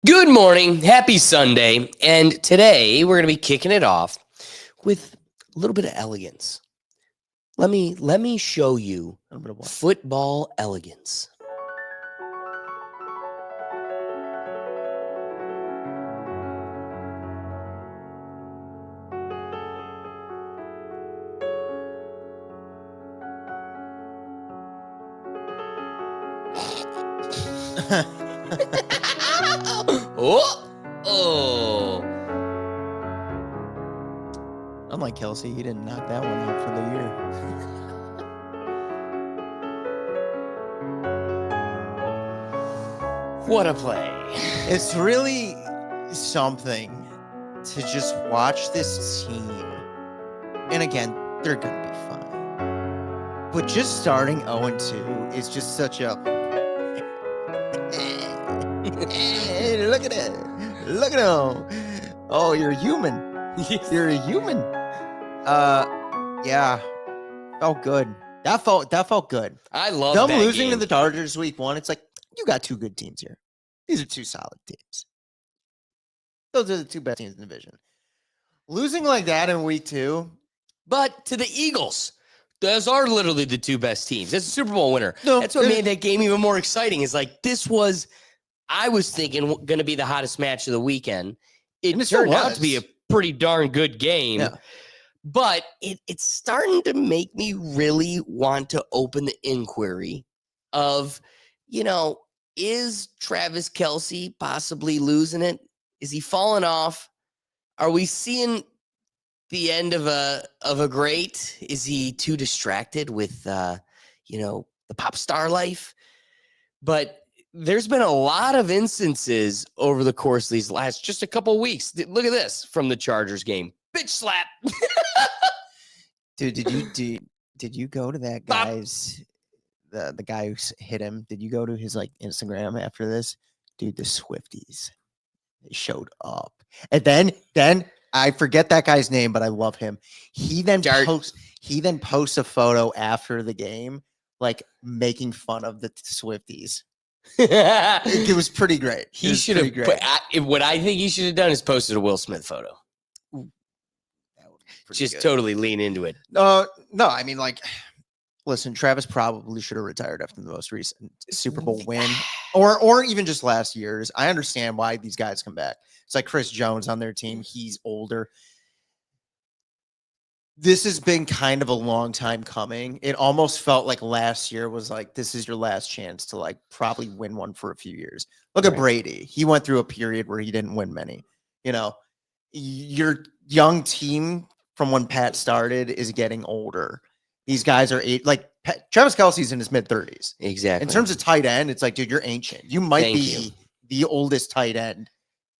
Good morning. Happy Sunday. And today we're going to be kicking it off with a little bit of elegance. Let me show you football elegance. Oh. Unlike Kelce, he didn't knock that one out for the year. What a play. It's really something to just watch this team. And again, they're going to be fine. But just starting 0-2 is just such a... Hey, look at it. Look at him. Oh, you're human. You're a human. Yeah. Felt good. That felt good. I love them that losing game. to the Chargers week 1. It's like, you got two good teams here. These are two solid teams. Those are the two best teams in the division. Losing like that in week 2. But to the Eagles, those are literally the two best teams. That's a Super Bowl winner. No, that's what made that game even more exciting. Is like, I was thinking going to be the hottest match of the weekend. It turned out to be a pretty darn good game. Yeah. But it's starting to make me really want to open the inquiry of, is Travis Kelce possibly losing it? Is he falling off? Are we seeing the end of a great? Is he too distracted with, the pop star life? But there's been a lot of instances over the course of these last just a couple of weeks. Look at this from the Chargers game. Bitch slap. Dude, did you go to that guy's the guy who hit him? Did you go to his Instagram after this? Dude, the Swifties. They showed up. And then I forget that guy's name, but I love him. He then posts a photo after the game, making fun of the Swifties. It was pretty great. He should have. What I think he should have done is posted a Will Smith photo. Just good. Totally lean into it. No, I mean, listen, Travis probably should have retired after the most recent Super Bowl win, or even just last year's. I understand why these guys come back. It's like Chris Jones on their team. He's older. This has been kind of a long time coming. It almost felt like last year was this is your last chance to probably win one for a few years. Look at Brady. He went through a period where he didn't win many. Your young team from when Pat started is getting older. These guys are Travis Kelce's in his mid-30s. Exactly. In terms of tight end, it's dude, you're ancient. You might be the oldest tight end,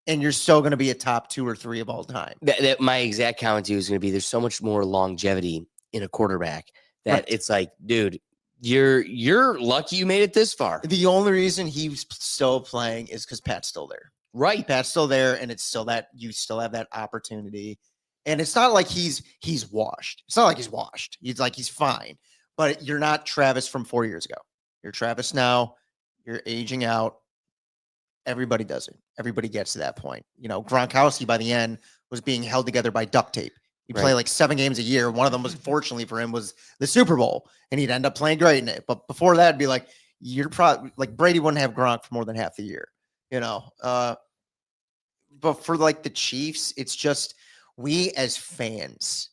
and you're still going to be a top 2 or 3 of all time. My exact comment to you is going to be: there's so much more longevity in a quarterback that it's dude, you're lucky you made it this far. The only reason he's still playing is because Pat's still there. Right. Pat's still there, and it's still that you still have that opportunity. And it's not like he's washed. It's not like he's washed. He's fine. But you're not Travis from 4 years ago. You're Travis now. You're aging out. Everybody does it. Everybody gets to that point. Gronkowski by the end was being held together by duct tape. He'd play 7 games a year. One of them was, fortunately for him, was the Super Bowl, and he'd end up playing great in it. But before that, it'd be you're probably Brady wouldn't have Gronk for more than half the year. But for the Chiefs, it's just we as fans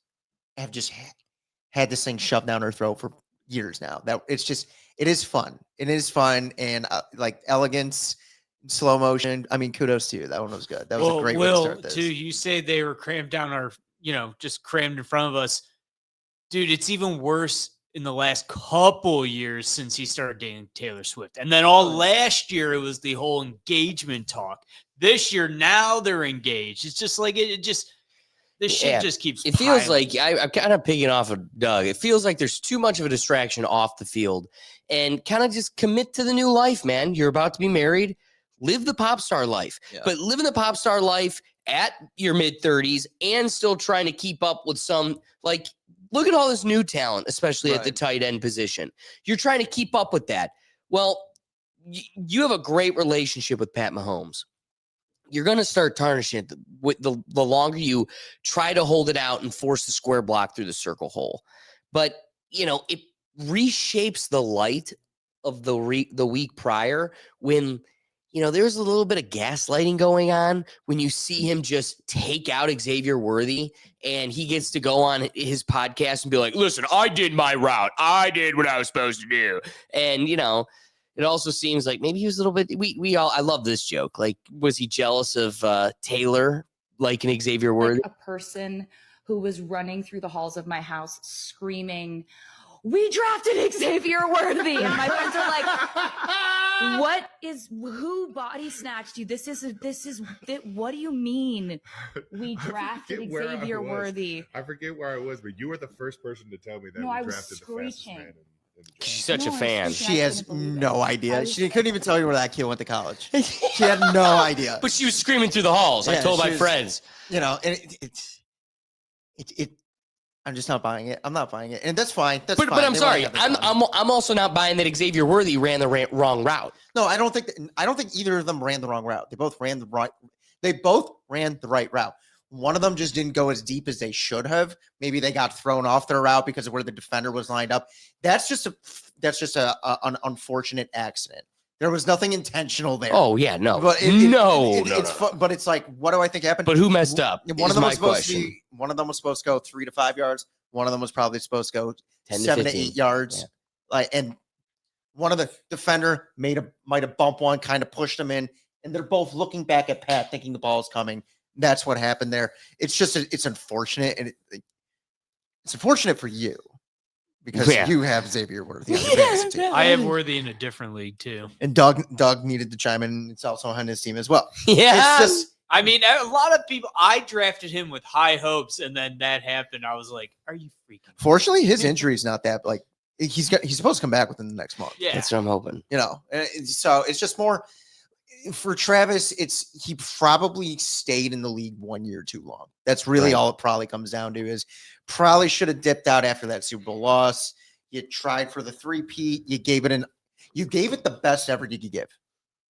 have just had this thing shoved down our throat for years now. That it is fun. It is fun, and elegance. Slow motion. I mean, kudos to you. That one was good. That was a great way to start this. Too, you say they were crammed down our, just crammed in front of us. Dude, it's even worse in the last couple years since he started dating Taylor Swift. And then all last year, it was the whole engagement talk. This year, now they're engaged. It's just this shit just keeps It feels like I'm kind of picking off of Doug. It feels like there's too much of a distraction off the field, and kind of just commit to the new life, man. You're about to be married. Live the pop star life, but living the pop star life at your mid-30s and still trying to keep up with some, look at all this new talent, especially at the tight end position. You're trying to keep up with that. Well, you have a great relationship with Pat Mahomes. you're going to start tarnishing it with the longer you try to hold it out and force the square block through the circle hole. But, it reshapes the light of the week prior when, there's a little bit of gaslighting going on when you see him just take out Xavier Worthy and he gets to go on his podcast and be like, listen, I did my route. I did what I was supposed to do. And, it also seems like maybe he was a little bit, I love this joke. Like, was he jealous of Taylor liking Xavier Worthy? Like a person who was running through the halls of my house screaming, we drafted Xavier Worthy. And my friends are like, who body snatched you? What do you mean we drafted Xavier Worthy? I forget where I was, but you were the first person to tell me that No, we I was drafted the fastest screeching. man in the draft. She's such a No, I fan. was She has couldn't believe no it. idea. I She was- couldn't even tell you where that kid went to college. She had no idea. But she was screaming through the halls. I Yeah, told she my was- friends. And I'm just not buying it. I'm not buying it, and that's fine. That's But fine. I'm They wanna sorry. have their I'm fun. I'm also not buying that Xavier Worthy ran the wrong route. No, I don't think either of them ran the wrong route. They both ran the right. They both ran the right route. One of them just didn't go as deep as they should have. Maybe they got thrown off their route because of where the defender was lined up. That's just an unfortunate accident. There was nothing intentional there. Oh yeah, no, But but it's like, what do I think happened? But who messed up? One is of them my was supposed question. to be. One of them was supposed to go 3 to 5 yards. One of them was probably supposed to go 10 to 7 to 15. 8 yards. Yeah. And one of the defender might have bumped one, kind of pushed him in, and they're both looking back at Pat, thinking the ball is coming. That's what happened there. It's just it's unfortunate, and it's unfortunate for you because Yeah. you have Xavier Worthy on your fantasy team. I have Worthy in a different league too. And Doug needed to chime in. It's also on his team as well. Yeah, It's just I mean, a lot of people. I drafted him with high hopes, and then that happened. I was like, "Are you freaking?" fortunately his injury is not that he's supposed to come back within the next month. Yeah, that's what I'm hoping. So it's just more for Travis. He probably stayed in the league 1 year too long. That's really Right. all it probably comes down to. Is probably should have dipped out after that Super Bowl loss. You tried for the 3-peat. You gave it the best effort you could give.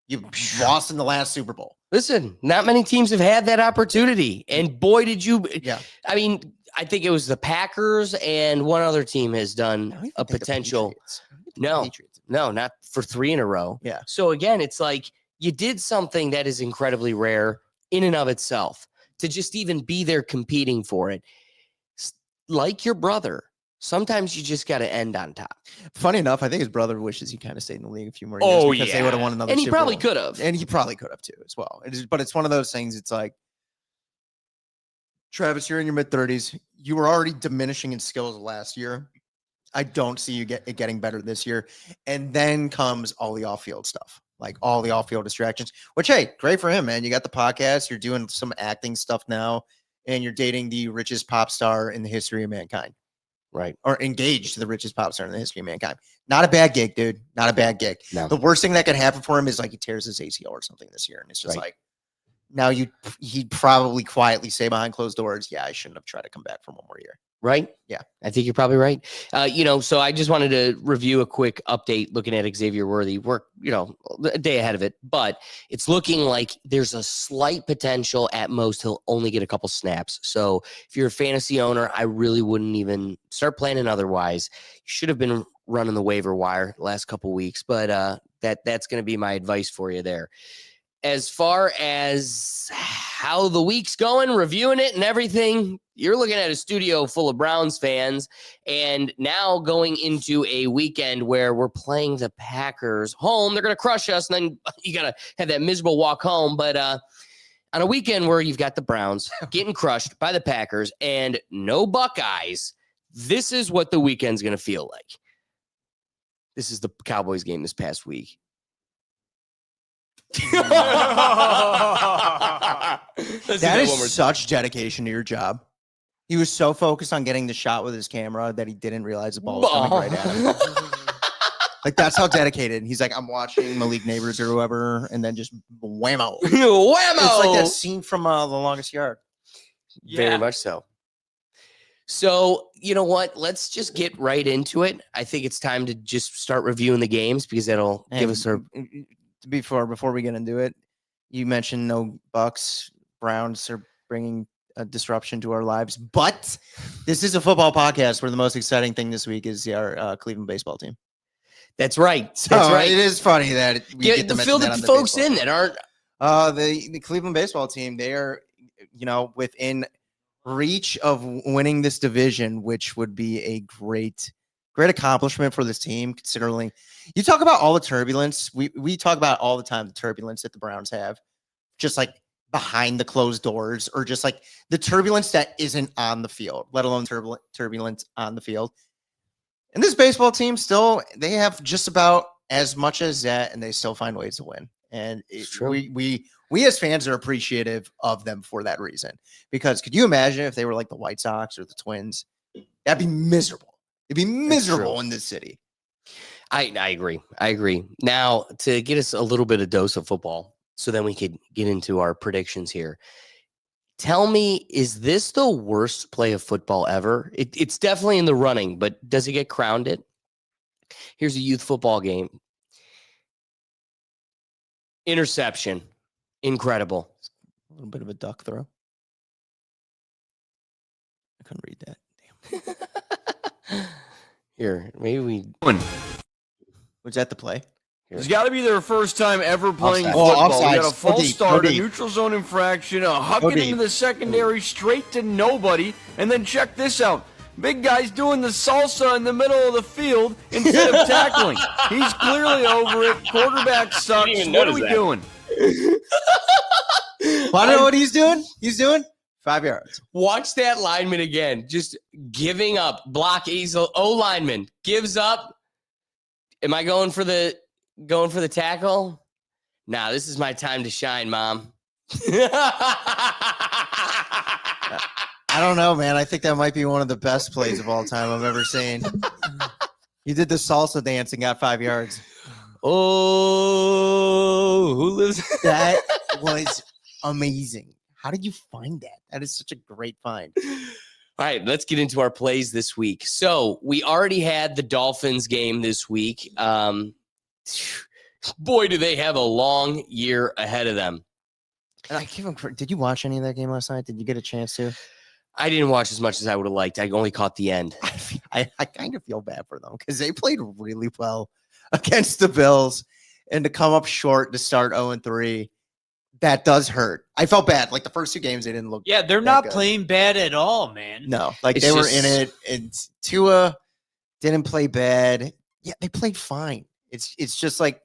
You lost in the last Super Bowl. Listen, not many teams have had that opportunity, and boy, did you! Yeah. I mean, I think it was the Packers and one other team has I done don't even a think the potential. Patriots. I don't even think the No. Patriots. No, not for 3 in a row. Yeah. So again, it's like you did something that is incredibly rare in and of itself to just even be there competing for it. Like your brother, sometimes you just got to end on top. Funny enough, I think his brother wishes he kind of stayed in the league a few more Oh, years because they would have won another. And he Super probably Bowl. could have. And he probably could have too, as well. But it's one of those things. It's like, Travis, you're in your mid-30s. You were already diminishing in skills last year. I don't see you getting better this year. And then comes all the off-field stuff, like all the off-field distractions. Which, hey, great for him, man. You got the podcast. You're doing some acting stuff now, and you're dating the richest pop star in the history of mankind. Right. Or engaged to the richest pop star in the history of mankind. Not a bad gig, dude. Not a bad gig. No. The worst thing that could happen for him is like he tears his ACL or something this year. And it's just Right. like, now he'd probably quietly say behind closed doors, yeah, I shouldn't have tried to come back for one more year. Right? Yeah. I think you're probably right. So I just wanted to review a quick update looking at Xavier Worthy. We're, a day ahead of it, but it's looking like there's a slight potential at most he'll only get a couple snaps. So if you're a fantasy owner, I really wouldn't even start planning otherwise. You should have been running the waiver wire the last couple weeks, but that's going to be my advice for you there. As far as how the week's going, reviewing it and everything, you're looking at a studio full of Browns fans, and now going into a weekend where we're playing the Packers home. They're going to crush us, and then you got to have that miserable walk home. But on a weekend where you've got the Browns getting crushed by the Packers and no Buckeyes, this is what the weekend's going to feel like. This is the Cowboys game this past week. That is such dedication to your job. He was so focused on getting the shot with his camera that he didn't realize the ball was coming right at him. Like, that's how dedicated. He's like, I'm watching Malik Neighbors or whoever, and then just whammo. Whammo! It's like that scene from The Longest Yard. Very much so. So, you know what? Let's just get right into it. I think it's time to just start reviewing the games because that'll give us our... Before we get into it, You mentioned no Bucks. Browns are bringing a disruption to our lives, but this is a football podcast where the most exciting thing this week is our Cleveland baseball team. That's right. So That's right. it is funny that we get to mention fill that the on the folks baseball in team. that aren't. The Cleveland baseball team, they are, within reach of winning this division, which would be a great accomplishment for this team, considering you talk about all the turbulence. We talk about all the time the turbulence that the Browns have, just like behind the closed doors, or just like the turbulence that isn't on the field, let alone turbulence on the field. And this baseball team they have just about as much as that, and they still find ways to win. And we as fans are appreciative of them for that reason. Because could you imagine if they were like the White Sox or the Twins? That'd be miserable. It'd be miserable in this city. I agree. Now, to get us a little bit of dose of football, so then we could get into our predictions here. Tell me, is this the worst play of football ever? It's definitely in the running, but does it get crowned it? Here's a youth football game. Interception. Incredible. A little bit of a duck throw. I couldn't read that. Here, maybe we... Was that the play? It's got to be their first time ever playing Offside. football. Offsides. We got a Go false deep, start, go a deep. neutral zone infraction, a huck Go it deep. into the secondary, straight to nobody, and then check this out. Big guy's doing the salsa in the middle of the field instead of tackling. He's clearly over it. Quarterback sucks. What are we doing? Well, I don't know what he's doing. He's doing 5 yards. Watch that lineman again. Just giving up. Block easel. O lineman gives up. Am I going for the tackle? Nah, this is my time to shine, Mom. I don't know, man. I think that might be one of the best plays of all time I've ever seen. You did the salsa dance and got 5 yards. Oh, who lives? That was amazing. How did you find that? That is such a great find. All right, let's get into our plays this week. So we already had the Dolphins game this week. Boy, do they have a long year ahead of them. And I give him. Did you watch any of that game last night? Did you get a chance to? I didn't watch as much as I would have liked. I only caught the end. I kind of feel bad for them because they played really well against the Bills, and to come up short to start 0-3, that does hurt. I felt bad. Like the first two games, they didn't look. Yeah, they're that not good. playing bad at all, man. No, like It's they were just- in it, and Tua didn't play bad. Yeah, they played fine. It's just like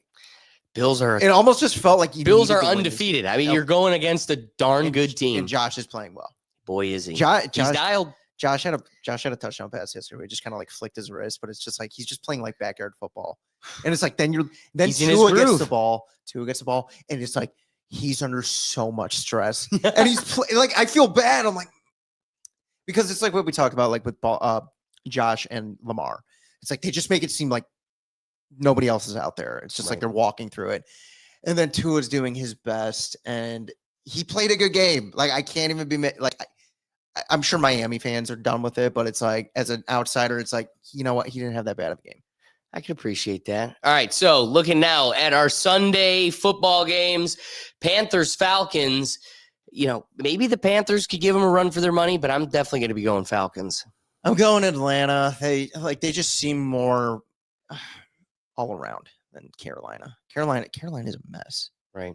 Bills are it almost just felt like you Bills needed are to win this undefeated. I mean, Yep. you're going against a darn And- good team. And Josh is playing well. Boy, is he. Josh He's dialed. had a touchdown pass yesterday. He just kind of like flicked his wrist, but it's just like he's just playing like backyard football. And it's like then He's in his Tua gets groove. the ball, and it's like he's under so much stress, and he's like I feel bad. I'm like because it's like what we talked about, like with Josh and Lamar. It's like they just make it seem like nobody else is out there. It's just like Right. they're walking through it, and then Tua's doing his best, and he played a good game. Like I can't even be like. I'm sure Miami fans are done with it, but it's like as an outsider, it's like, you know what? He didn't have that bad of a game. I can appreciate that. All right, so looking now at our Sunday football games, Panthers, Falcons. Maybe the Panthers could give them a run for their money, but I'm definitely going to be going Falcons. I'm going Atlanta. They just seem more all around than Carolina. Carolina is a mess. Right.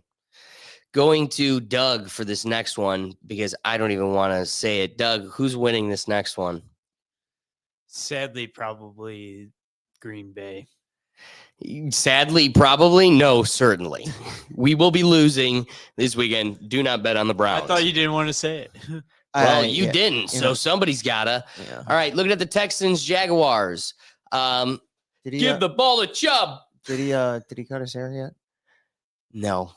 Going to Doug for this next one because I don't even want to say it. Doug, who's winning this next one? Sadly, probably Green Bay. Sadly, probably. No, certainly. We will be losing this weekend. Do not bet on the Browns. I thought you didn't want to say it. Well, you yeah, didn't, so know. somebody's gotta. Yeah. All right, looking at the Texans, Jaguars. Did he Give the ball to Chubb. did he cut his hair yet? No.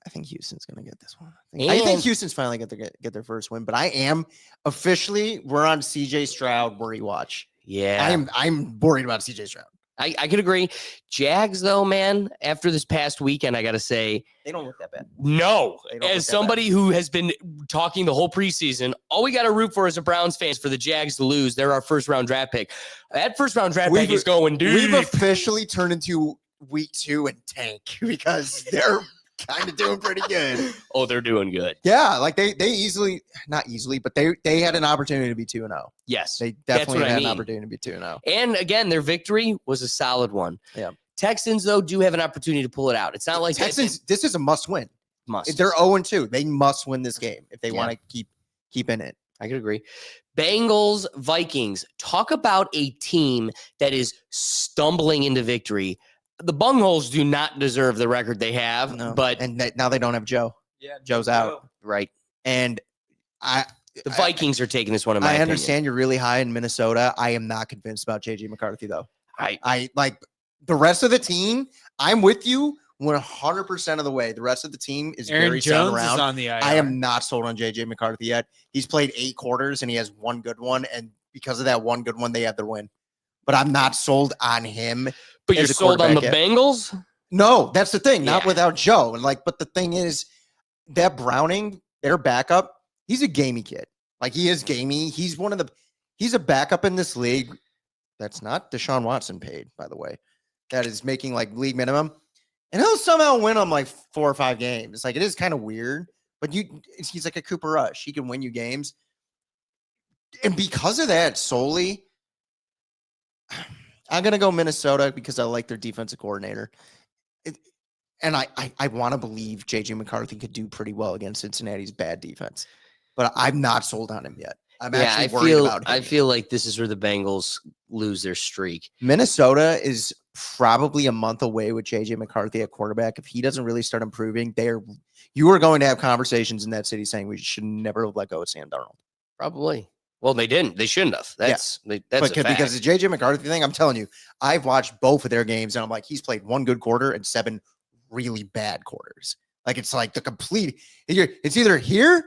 I think Houston's gonna get this one. I think And- Houston's finally get their first win. But I am officially we're on CJ Stroud worry watch. Yeah. I'm worried about CJ Stroud. I could agree. Jags, though, man, after this past weekend, I got to say, They don't look that bad. no. They don't look As that somebody who has been talking the whole preseason, all we got to root for as a Browns fans for the Jags to lose. They're our first round draft pick. That first round draft pick is going deep. We've officially turned into week 2 and tank because they're kind of doing pretty good. Oh, they're doing good. Yeah, like they easily, not easily, but they had an opportunity to be 2-0. Yes. They That's definitely what I had an mean. opportunity to be 2-0. And again, their victory was a solid one. Yeah. Texans, though, do have an opportunity to pull it out. It's not like Texans, this is a must win. must. They're 0-2. They must win this game if they Yeah. want to keep in it. I could agree. Bengals, Vikings. Talk about a team that is stumbling into victory. The Bungholes do not deserve the record they have, No. but Now they don't have Joe. Yeah, Joe's out. right. And The Vikings are taking this one in my I opinion. understand you're really high in Minnesota. I am not convinced about JJ McCarthy though. I I like the rest of the team. I'm with you 100% of the way. The rest of the team is Aaron very sound Jones around. is on the IR. I am not sold on JJ McCarthy yet. He's played 8 quarters and he has one good one. And because of that one good one, they have their win. But I'm not sold on him. but you're as a sold on the quarterback yet. Bengals? No, that's the thing. Not Yeah. without Joe. And like, but the thing is that Browning, their backup, he's a gamey kid. Like he is gamey. He's a backup in this league. That's not Deshaun Watson paid, by the way. That is making like league minimum. And he'll somehow win them like 4 or 5 games. Like it is kind of weird, but he's like a Cooper Rush. He can win you games. And because of that solely, I'm going to go Minnesota because I like their defensive coordinator. And I want to believe JJ McCarthy could do pretty well against Cincinnati's bad defense, but I'm not sold on him yet. I'm actually worried about him. I feel like this is where the Bengals lose their streak. Minnesota is probably a month away with JJ McCarthy at quarterback. If he doesn't really start improving, you are going to have conversations in that city saying we should never let go of Sam Darnold. Probably. Well, they didn't. They shouldn't have. That's a fact. Because the JJ McCarthy thing, I'm telling you, I've watched both of their games and I'm like, he's played 1 good quarter and 7 really bad quarters. Like it's like the complete. It's either here,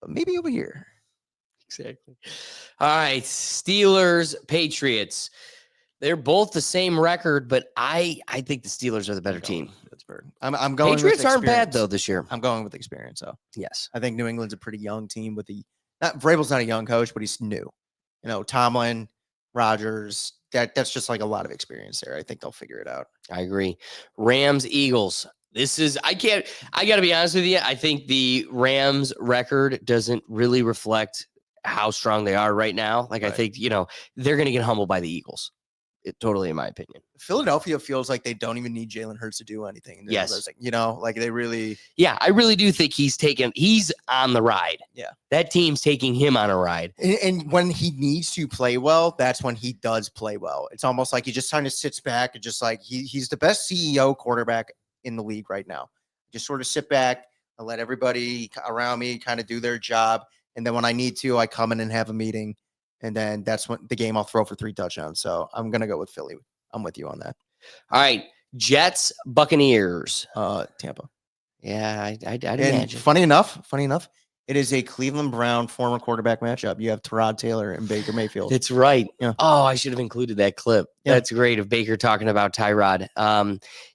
but maybe over here. Exactly. All right, Steelers, Patriots. They're both the same record, but I think the Steelers are the better team. Pittsburgh. I'm going. Patriots with aren't bad experience. though this year. I'm going with experience though. Yes. I think New England's a pretty young team with Vrabel's not a young coach, but he's new. You know, Tomlin, Rodgers. That's just like a lot of experience there. I think they'll figure it out. I agree. Rams, Eagles. I got to be honest with you. I think the Rams record doesn't really reflect how strong they are right now. Like, Right. I think, they're going to get humbled by the Eagles. Totally, in my opinion. Philadelphia feels like they don't even need Jalen Hurts to do anything. Yes. Like they really. Yeah, I really do think he's on the ride. Yeah. That team's taking him on a ride. And when he needs to play well, that's when he does play well. It's almost like he just kind of sits back and just like he's the best CEO quarterback in the league right now. Just sort of sit back and let everybody around me kind of do their job. And then when I need to, I come in and have a meeting. And then that's when the game I'll throw for 3 touchdowns. So I'm going to go with Philly. I'm with you on that. All right. Jets, Buccaneers. Tampa. Yeah, I'd And imagine. funny enough, it is a Cleveland Brown former quarterback matchup. You have Tyrod Taylor and Baker Mayfield. That's right. Yeah. Oh, I should have included that clip. Yeah. That's great of Baker talking about Tyrod.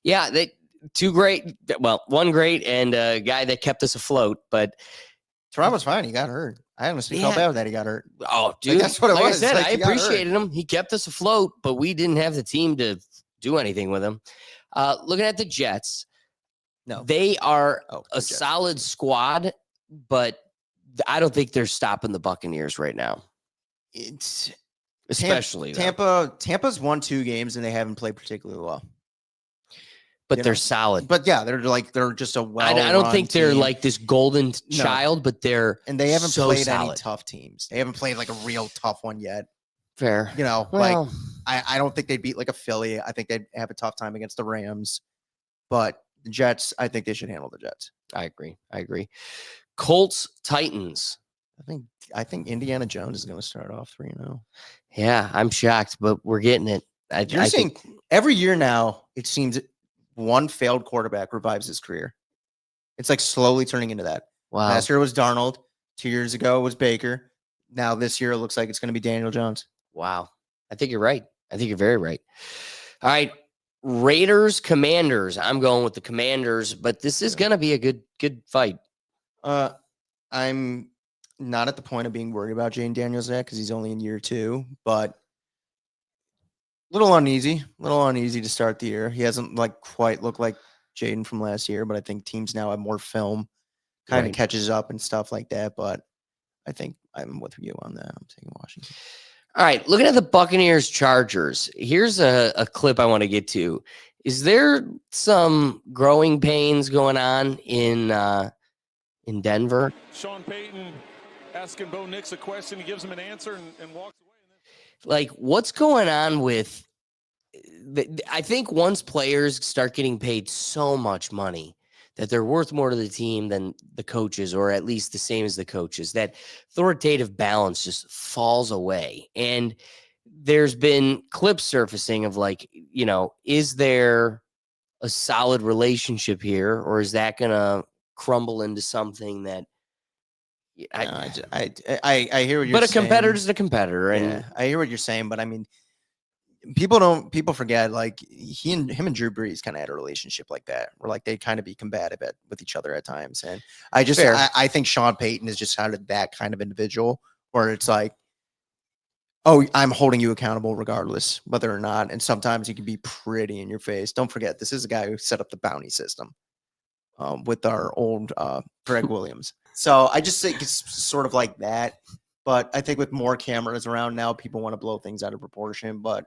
Yeah, they 2 great. Well, 1 great and a guy that kept us afloat. But Tyrod was fine. He got hurt. I honestly felt bad that he got hurt. oh, dude, that's what it like was. I said, Like, I he got hurt. appreciated him. He kept us afloat, but we didn't have the team to do anything with him. Looking at the Jets, No. they are Oh, a the Jets. solid squad, but I don't think they're stopping the Buccaneers right now, It's especially though. Tampa's won 2 games and they haven't played particularly well. But you they're know, solid. But yeah, they're just a well. I don't think they're team. like this golden No. child, but they're And they haven't so played any solid. tough teams. They haven't played like a real tough one yet. Fair. You know, Well, I don't think they'd beat like a Philly. I think they'd have a tough time against the Rams. But the Jets, I think they should handle the Jets. I agree. Colts, Titans. I think Indiana Jones is going to start off 3-0. Yeah, I'm shocked, but we're getting it. You're I saying think, every year now, it seems one failed quarterback revives his career. It's like slowly turning into that. wow. Last year was Darnold. 2 years ago was Baker. Now this year it looks like it's going to be Daniel Jones. Wow. I think you're right. I think you're very right. All right. Raiders, Commanders. I'm going with the Commanders, but this is going to be a good fight. I'm not at the point of being worried about Jane Daniels yet because he's only in year 2, but a little uneasy to start the year. He hasn't like quite looked like Jaden from last year, but I think teams now have more film, kind of Right. catches up and stuff like that. But I think I'm with you on that. I'm taking Washington. All right, looking at the Buccaneers Chargers. Here's a clip I want to get to. Is there some growing pains going on in Denver? Sean Payton asking Bo Nix a question. He gives him an answer and walks away. Like, what's going on with I think once players start getting paid so much money that they're worth more to the team than the coaches, or at least the same as the coaches, that authoritative balance just falls away. And there's been clips surfacing of like, is there a solid relationship here, or is that going to crumble into something that I hear what you're saying. But a competitor's a competitor. And Yeah, I hear what you're saying, but I mean, people forget, like him and Drew Brees kind of had a relationship like that, where like they kind of be combative with each other at times. And I think Sean Payton is just kind of that kind of individual where it's like, oh, I'm holding you accountable regardless whether or not. And sometimes you can be pretty in your face. Don't forget, this is a guy who set up the bounty system with our old Greg Williams. So I just think it's sort of like that. But I think with more cameras around now, people want to blow things out of proportion. But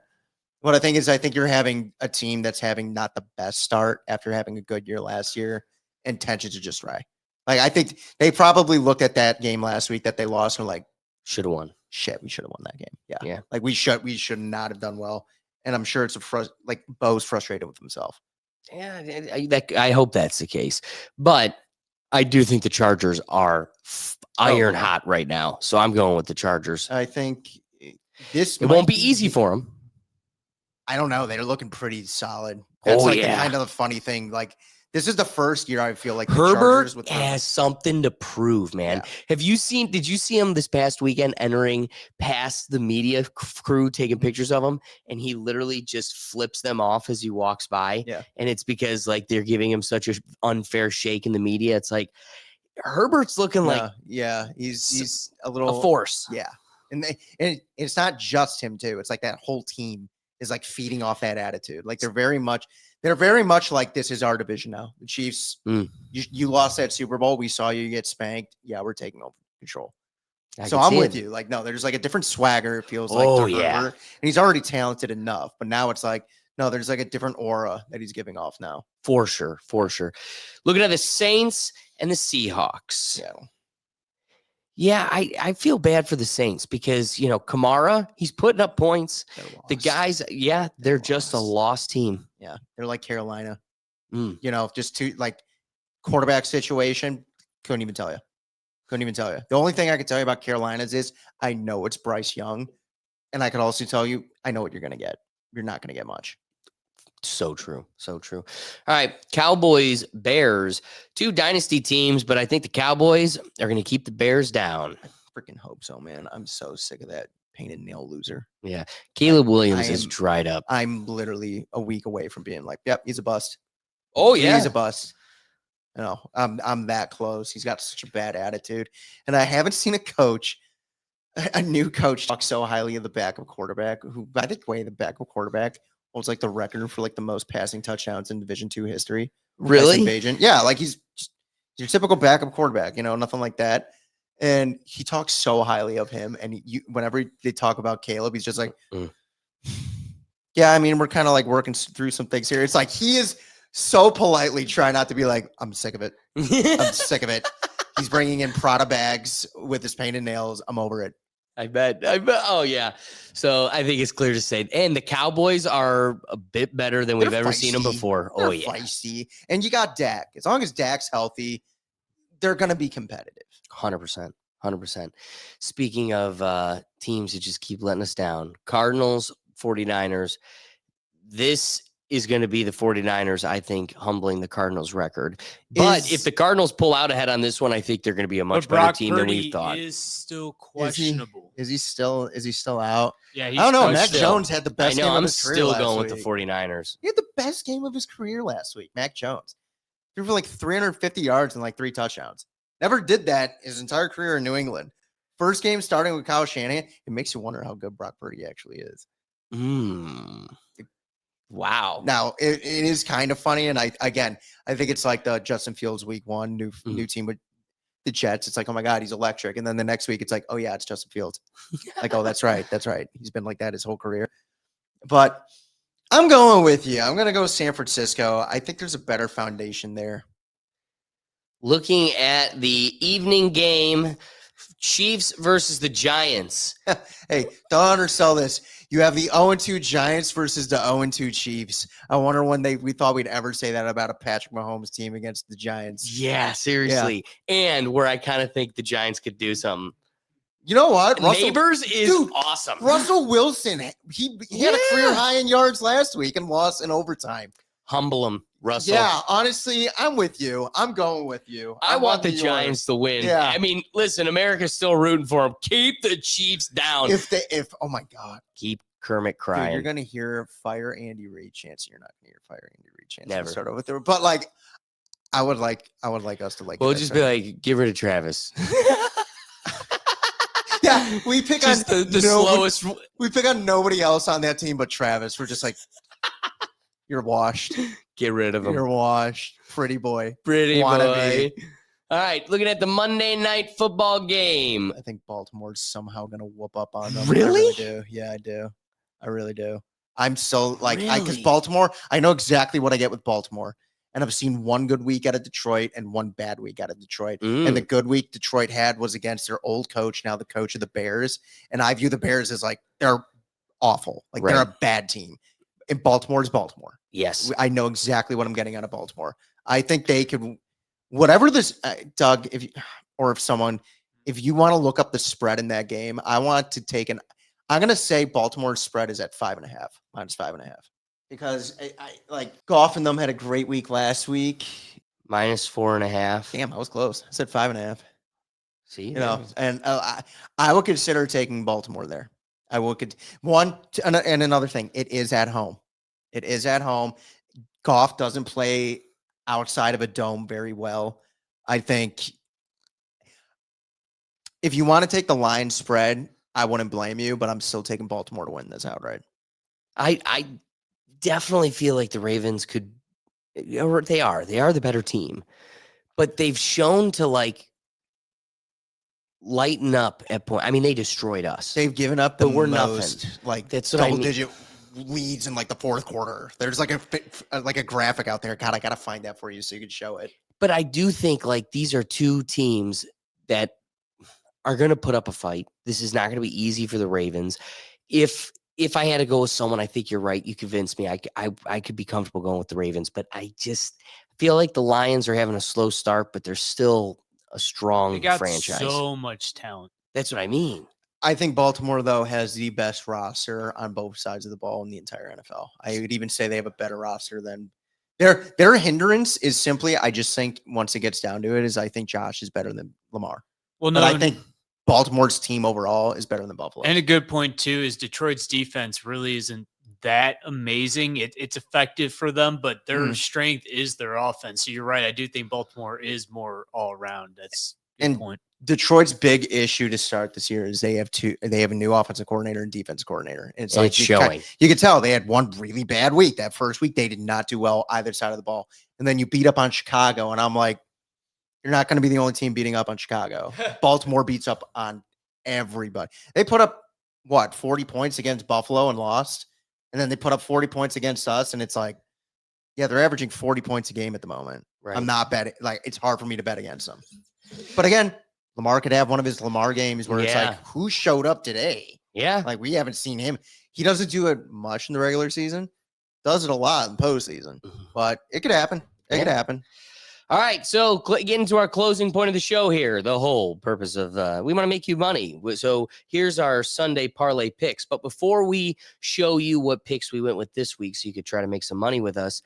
what I think is, I think you're having a team that's having not the best start after having a good year last year, and tensions are just right. Like, I think they probably looked at that game last week that they lost and were like, should have won. Shit, we should have won that game. Yeah. Like we should not have done well. And I'm sure it's like Bo's frustrated with himself. Yeah, I hope that's the case. But I do think the Chargers are iron hot right now. So I'm going with the Chargers. I think it won't be easy for them. I don't know. They're looking pretty solid. That's That's the kind of the funny thing. Like, this is the first year I feel like the Herbert Chargers has something to prove, man. Yeah. Did you see him this past weekend entering past the media crew, taking pictures of him, and he literally just flips them off as he walks by? Yeah. And it's because like they're giving him such an unfair shake in the media. It's like Herbert's looking like he's a little a force. Yeah. And it's not just him too. It's like that whole team is like feeding off that attitude. Like they're very much like, this is our division now. The Chiefs, you lost that Super Bowl. We saw you get spanked. Yeah, we're taking over control. So I'm with you. Like, no, there's like a different swagger. It feels like to Herbert. And he's already talented enough, but now it's like, no, there's like a different aura that he's giving off now. For sure. Looking at the Saints and the Seahawks. Yeah, I feel bad for the Saints because, Kamara, he's putting up points. The guys, they're just a lost team. Yeah, they're like Carolina. Mm. Just to like quarterback situation, couldn't even tell you. The only thing I can tell you about Carolina's is I know it's Bryce Young, and I could also tell you I know what you're going to get. You're not going to get much. So true. All right, Cowboys, Bears, two dynasty teams, but I think the Cowboys are going to keep the Bears down. I freaking hope so, man. I'm so sick of that painted nail loser. Yeah, Caleb Williams is dried up. I'm literally a week away from being like, yep, he's a bust. Oh yeah, he's a bust. I'm that close. He's got such a bad attitude, and I haven't seen a new coach talk so highly of the backup quarterback. Who, by the way, the backup quarterback holds like the record for like the most passing touchdowns in Division II history. Really? Yeah, like he's just your typical backup quarterback, nothing like that. And he talks so highly of him. And whenever they talk about Caleb, he's just like, yeah, I mean, we're kind of like working through some things here. It's like he is so politely trying not to be like, I'm sick of it. I'm sick of it. He's bringing in Prada bags with his painted nails. I'm over it. I bet. Oh, yeah. So I think it's clear to say. And the Cowboys are a bit better than we've ever seen them before. They're feisty. And you got Dak. As long as Dak's healthy, they're going to be competitive. 100%. Speaking of teams that just keep letting us down, Cardinals, 49ers. This is going to be the 49ers, I think, humbling the Cardinals record. But if the Cardinals pull out ahead on this one, I think they're going to be a much better team than we thought. Is still questionable. Is he still out? Yeah, I don't know. Mac Jones had the best game of his career. I'm still going with the 49ers. He had the best game of his career last week. Mac Jones threw for like 350 yards and like 3 touchdowns. Never did that his entire career in New England. First game starting with Kyle Shanahan. It makes you wonder how good Brock Purdy actually is. Wow. Now it is kind of funny, and I think it's like the Justin Fields week 1 new team with the Jets. It's like, oh my God, he's electric, and then the next week it's like, oh yeah, it's Justin Fields. Like, oh, that's right. He's been like that his whole career. But I'm going with you. I'm gonna go San Francisco. I think there's a better foundation there. Looking at the evening game, Chiefs versus the Giants. Hey, don't undersell this. You have the 0-2 Giants versus the 0-2 Chiefs. I wonder when we thought we'd ever say that about a Patrick Mahomes team against the Giants. Yeah, seriously. And where I kind of think the Giants could do something. You know what? Neighbors is Dude, awesome. Russell Wilson, he had a career high in yards last week and lost in overtime. Humble him, Russell. Yeah, honestly, I'm with you. I'm going with you. I want the Giants to win. Yeah. I mean, listen, America's still rooting for them. Keep the Chiefs down. Oh my God. Keep Kermit crying. Dude, you're gonna hear fire Andy Reid chants. You're not gonna hear fire Andy Reid chants. Never. Start over there. But like, I would like us to like. We'll just be like, get rid of Travis. Yeah, we pick on the slowest. We pick on nobody else on that team but Travis. We're just like, you're washed. Get rid of him. You're washed. Pretty boy. Pretty Wannabe. boy. All right, looking at the Monday night football game. I think Baltimore's somehow gonna whoop up on them. Really? I really do. Yeah, I do. I really do. I'm so like, because Really? Baltimore, I know exactly what I get with Baltimore. And I've seen one good week out of Detroit and one bad week out of Detroit. And the good week Detroit had was against their old coach, now the coach of the Bears. And I view the Bears as like, they're awful. Like they're a bad team. And Baltimore is Baltimore. Yes. I know exactly what I'm getting out of Baltimore. I think they could, whatever this, Doug, if you want to look up the spread in that game, I want to take I'm going to say Baltimore's spread is at -5.5. Because I like Goff and them had a great week last week. -4.5. Damn, I was close. I said 5.5. See, and I would consider taking Baltimore there. I would and another thing, it is at home. It is at home. Goff doesn't play outside of a dome very well. I think if you want to take the line spread, I wouldn't blame you, but I'm still taking Baltimore to win this outright. I definitely feel like the Ravens could, or they are the better team, but they've shown to like lighten up at point. I mean, they destroyed us. They've given up the But we're most, nothing. like That's what I mean. double-digit leads in like the fourth quarter. There's like a graphic out there. God, I gotta find that for you so you can show it. But I do think like these are two teams that are going to put up a fight. This is not going to be easy for the Ravens. If I had to go with someone, I think you're right. You convinced me. I could be comfortable going with the Ravens, but I just feel like the Lions are having a slow start, but they're still a strong They got franchise. so much talent. That's what I mean. I think Baltimore, though, has the best roster on both sides of the ball in the entire NFL. I would even say they have a better roster than their hindrance is simply, I just think once it gets down to it, is I think Josh is better than Lamar. Well, But no, I think Baltimore's team overall is better than Buffalo. and a good point too is Detroit's defense really isn't that amazing. It's effective for them, but their strength is their offense. So you're right. I do think Baltimore is more all around. That's a good point. Detroit's big issue to start this year is they have a new offensive coordinator and defensive coordinator. And it's And like it's showing. You could tell they had one really bad week. That first week, they did not do well either side of the ball. And then you beat up on Chicago, and I'm like, you're not going to be the only team beating up on Chicago. Baltimore beats up on everybody. They put up, 40 points against Buffalo and lost. And then they put up 40 points against us. And it's like, yeah, they're averaging 40 points a game at the moment. Right. I'm not betting. Like, it's hard for me to bet against them. But again, Lamar could have one of his Lamar games where it's Yeah. like, who showed up today? Yeah. Like, we haven't seen him. He doesn't do it much in the regular season. Does it a lot in postseason. But it could happen. It could happen. All right, so getting to our closing point of the show here, the whole purpose of we want to make you money. So here's our Sunday parlay picks. But before we show you what picks we went with this week so you could try to make some money with us,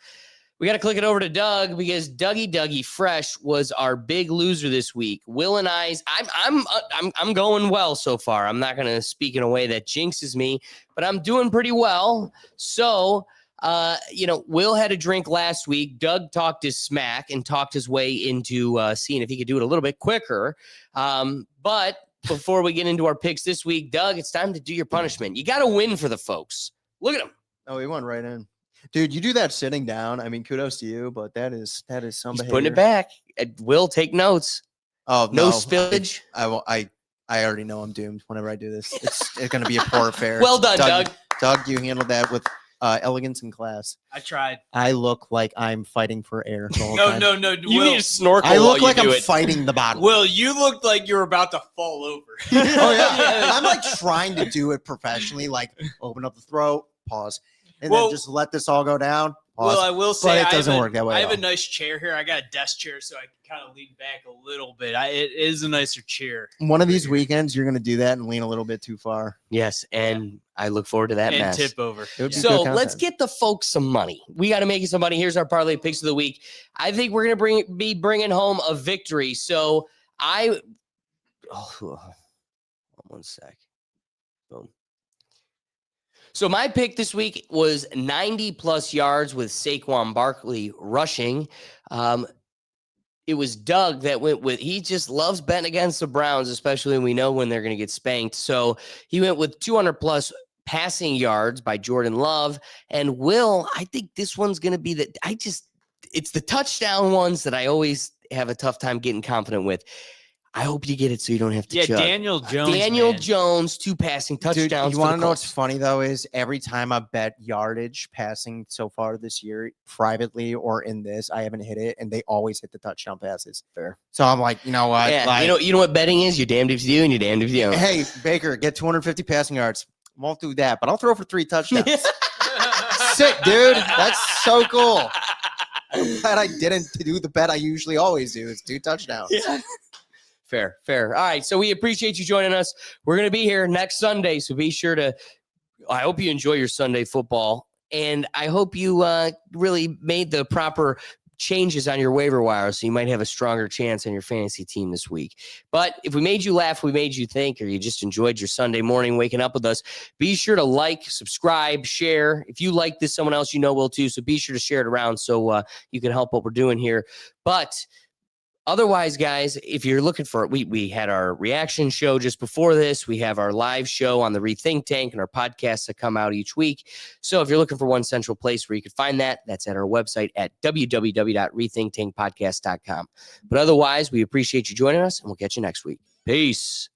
we got to click it over to Doug because Dougie Fresh was our big loser this week. Will and I'm going well so far. I'm not going to speak in a way that jinxes me, but I'm doing pretty well. So Will had a drink last week. Doug talked his smack and talked his way into seeing if he could do it a little bit quicker. But before we get into our picks this week, Doug, it's time to do your punishment. You got to win for the folks. Look at him. Oh, he went right in. Dude, you do that sitting down. I mean, kudos to you, but that is some He's behavior. putting it back. Will take notes. Oh No no, spillage. I already know I'm doomed whenever I do this. It's going to be a poor affair. Well done, Doug. Doug, you handled that with elegance and class. I tried. I look like I'm fighting for air. The whole No, time. no, no. You Will, need to snorkel. I while look you like do I'm it. fighting the bottom. Will, you looked like you were about to fall over. Oh yeah. I'm like trying to do it professionally, like open up the throat, pause, and Well- then just let this all go down. Pause. Well, I will say But it I doesn't have work that way I at have a all. nice chair here. I got a desk chair, so I can kind of lean back a little bit. It is a nicer chair. One of these weekends, you're going to do that and lean a little bit too far. Yes, and I look forward to that And mess. tip over. It would be So good let's content. get the folks some money. We got to make you some money. Here's our parlay picks of the week. I think we're gonna be bringing home a victory. So one sec. Boom. So my pick this week was 90 plus yards with Saquon Barkley rushing. It was Doug that went with, he just loves betting against the Browns, especially when we know when they're going to get spanked. So he went with 200 plus passing yards by Jordan Love. And Will, I think this one's going to be it's the touchdown ones that I always have a tough time getting confident with. I hope you get it so you don't have to Yeah, chug. Daniel Jones. Daniel man. Jones, 2 passing touchdowns. Dude, you for want the to know what's Colts. funny though is every time I bet yardage passing so far this year, privately or in this, I haven't hit it, and they always hit the touchdown passes. Fair. So I'm like, you know what? Yeah, Like, you know what betting is? You're damned if you do and you're damned if you don't. hey, Baker, get 250 passing yards. Won't do that, but I'll throw for 3 touchdowns. Sick, dude. That's so cool. I'm glad I didn't do the bet I usually always do. It's 2 touchdowns. Yeah. Fair. All right. So we appreciate you joining us. We're going to be here next Sunday. So be sure to, I hope you enjoy your Sunday football. And I hope you really made the proper changes on your waiver wire so you might have a stronger chance on your fantasy team this week. But if we made you laugh, we made you think, or you just enjoyed your Sunday morning waking up with us, be sure to like, subscribe, share. If you like this, someone else you know will too. So be sure to share it around so you can help what we're doing here. But otherwise, guys, if you're looking for it, we had our reaction show just before this. We have our live show on the Rethink Tank and our podcasts that come out each week. So if you're looking for one central place where you can find that, that's at our website at www.rethinktankpodcast.com. But otherwise, we appreciate you joining us, and we'll catch you next week. Peace.